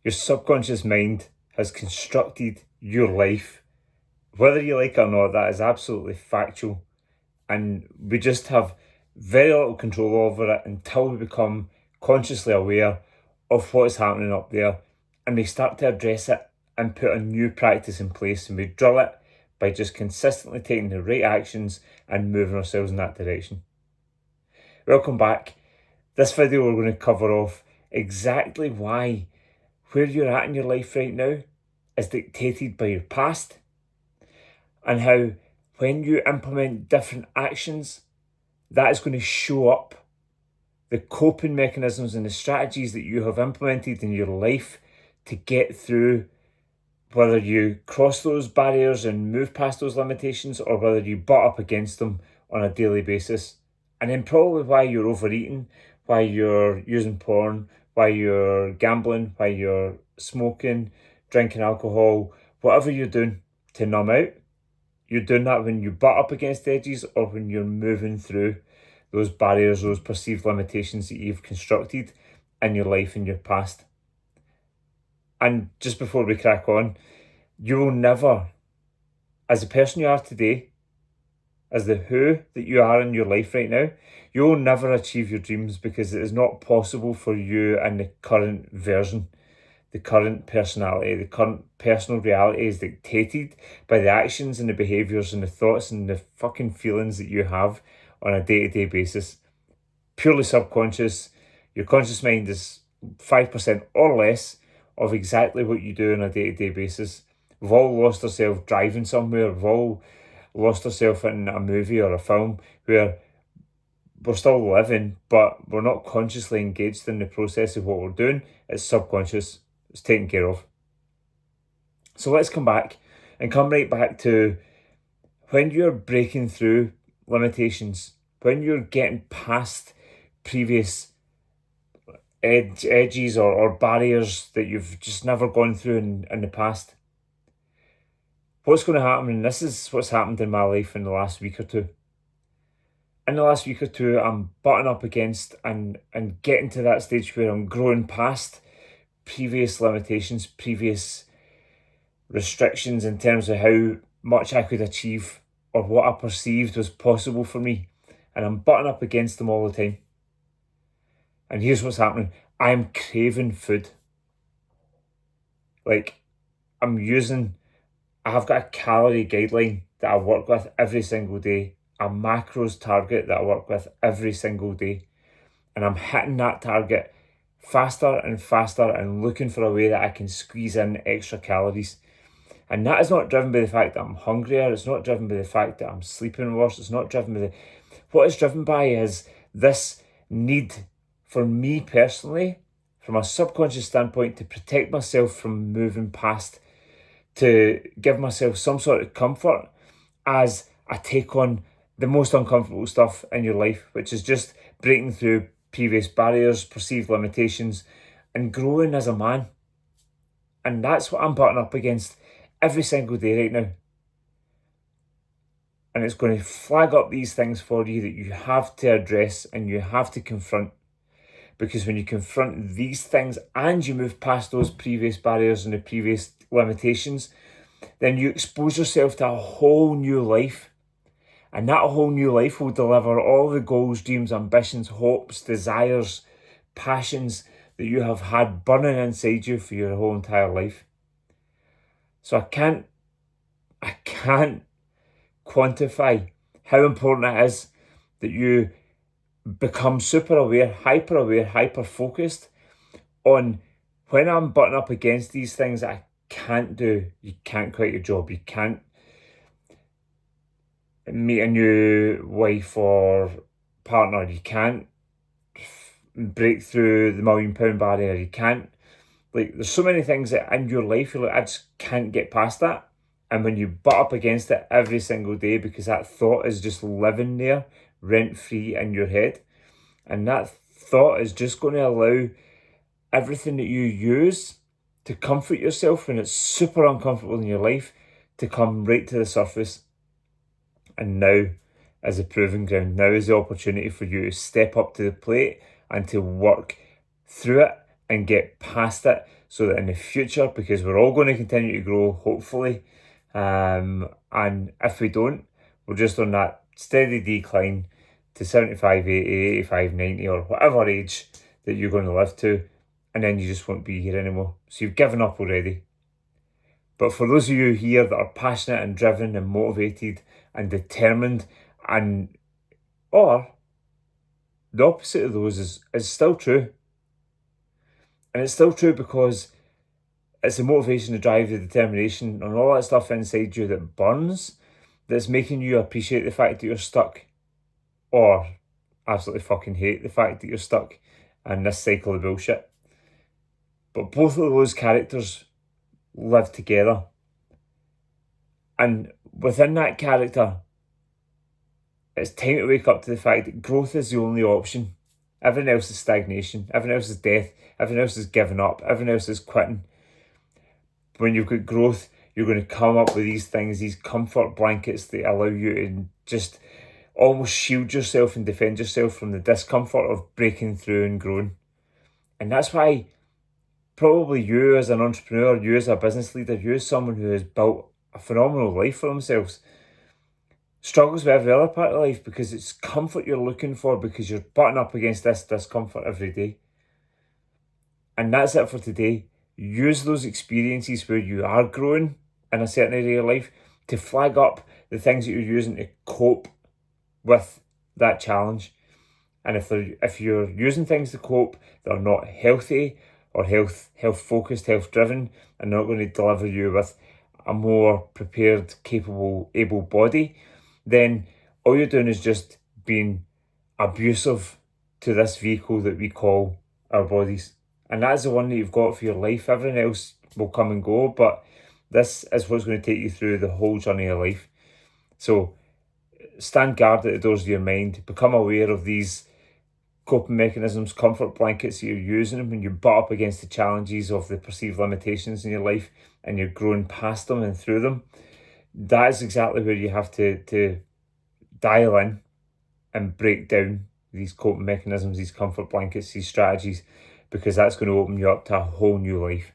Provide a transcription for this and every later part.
Your subconscious mind has constructed your life. Whether you like it or not, that is absolutely factual. And we just have very little control over it until we become consciously aware of what is happening up there, and we start to address it and put a new practice in place, and we drill it by just consistently taking the right actions and moving ourselves in that direction. Welcome back. This video we're going to cover off exactly why where you're at in your life right now is dictated by your past, and how when you implement different actions, that is going to show up the coping mechanisms and the strategies that you have implemented in your life to get through, whether you cross those barriers and move past those limitations, or whether you butt up against them on a daily basis. And then probably why you're overeating, why you're using porn, why you're gambling, why you're smoking, drinking alcohol, whatever you're doing to numb out. You're doing that when you butt up against edges, or when you're moving through those barriers, those perceived limitations that you've constructed in your life in your past. And just before we crack on, you will never, as the person you are today, as the who that you are in your life right now, you will never achieve your dreams, because it is not possible for you in the current version. The current personality, the current personal reality is dictated by the actions and the behaviours and the thoughts and the fucking feelings that you have on a day-to-day basis. Purely subconscious. Your conscious mind is 5% or less of exactly what you do on a day-to-day basis. We've all lost ourselves driving somewhere. We've all lost ourselves in a movie or a film where we're still living, but we're not consciously engaged in the process of what we're doing. It's subconscious. It's taken care of. So let's come back and come right back to when you're breaking through limitations, when you're getting past previous edges or barriers that you've just never gone through in the past. What's going to happen, and this is what's happened in my life in the last week or two. In the last week or two, I'm butting up against and getting to that stage where I'm growing past previous limitations, previous restrictions in terms of how much I could achieve or what I perceived was possible for me. And I'm butting up against them all the time. And here's what's happening. I'm craving food. Like, I have got a calorie guideline that I work with every single day, a macros target that I work with every single day. And I'm hitting that target faster and faster and looking for a way that I can squeeze in extra calories. And that is not driven by the fact that I'm hungrier. It's not driven by the fact that I'm sleeping worse. It's not driven by what it's driven by is this need for me personally, from a subconscious standpoint, to protect myself from moving past, to give myself some sort of comfort as I take on the most uncomfortable stuff in your life, which is just breaking through previous barriers, perceived limitations, and growing as a man. And that's what I'm butting up against every single day right now. And it's going to flag up these things for you that you have to address and you have to confront. Because when you confront these things and you move past those previous barriers and the previous limitations, then you expose yourself to a whole new life. And that whole new life will deliver all the goals, dreams, ambitions, hopes, desires, passions that you have had burning inside you for your whole entire life. So I can't quantify how important it is that you become super aware, hyper focused on when I'm butting up against these things that I can't do. You can't quit your job. You can't meet a new wife or partner. You can't break through the £1 million barrier. You can't, there's so many things that in your life you're like, I just can't get past that. And when you butt up against it every single day, because that thought is just living there rent-free in your head, and that thought is just going to allow everything that you use to comfort yourself when it's super uncomfortable in your life to come right to the surface. And now is the proving ground. Now is the opportunity for you to step up to the plate and to work through it and get past it, so that in the future, because we're all going to continue to grow, hopefully, and if we don't, we're just on that steady decline to 75, 80, 85, 90, or whatever age that you're going to live to, and then you just won't be here anymore. So you've given up already. But for those of you here that are passionate and driven and motivated and determined, or the opposite of those is still true. And it's still true because it's the motivation, the drive, the determination, and all that stuff inside you that burns, that's making you appreciate the fact that you're stuck, or absolutely fucking hate the fact that you're stuck in this cycle of bullshit. But both of those characters live together. And within that character, it's time to wake up to the fact that growth is the only option. Everything else is stagnation. Everything else is death. Everything else is giving up. Everything else is quitting. When you've got growth, you're going to come up with these things, these comfort blankets that allow you to just almost shield yourself and defend yourself from the discomfort of breaking through and growing. And that's why probably you as an entrepreneur, you as a business leader, you as someone who has built a phenomenal life for themselves, struggles with every other part of life, because it's comfort you're looking for, because you're butting up against this discomfort every day. And that's it for today. Use those experiences where you are growing in a certain area of life to flag up the things that you're using to cope with that challenge. And if you're using things to cope that are not healthy or health focused, health driven, and not going to deliver you with a more prepared, capable, able body, then all you're doing is just being abusive to this vehicle that we call our bodies. And that is the one that you've got for your life. Everything else will come and go, but this is what's going to take you through the whole journey of life. So stand guard at the doors of your mind. Become aware of these coping mechanisms, comfort blankets that you're using when you butt up against the challenges of the perceived limitations in your life, and you're growing past them and through them. That is exactly where you have to dial in and break down these coping mechanisms, these comfort blankets, these strategies, because that's going to open you up to a whole new life.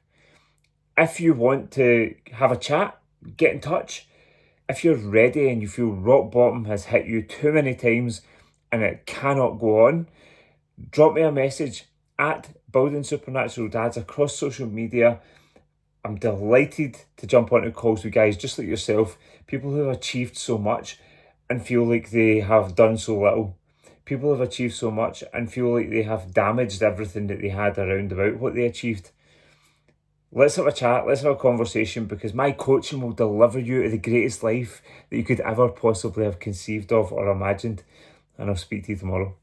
If you want to have a chat, get in touch. If you're ready and you feel rock bottom has hit you too many times and it cannot go on, drop me a message at Building Supernatural Dads across social media. I'm delighted to jump onto calls with guys just like yourself, people who have achieved so much and feel like they have done so little. People have achieved so much and feel like they have damaged everything that they had around about what they achieved. Let's have a chat, let's have a conversation, because my coaching will deliver you to the greatest life that you could ever possibly have conceived of or imagined. And I'll speak to you tomorrow.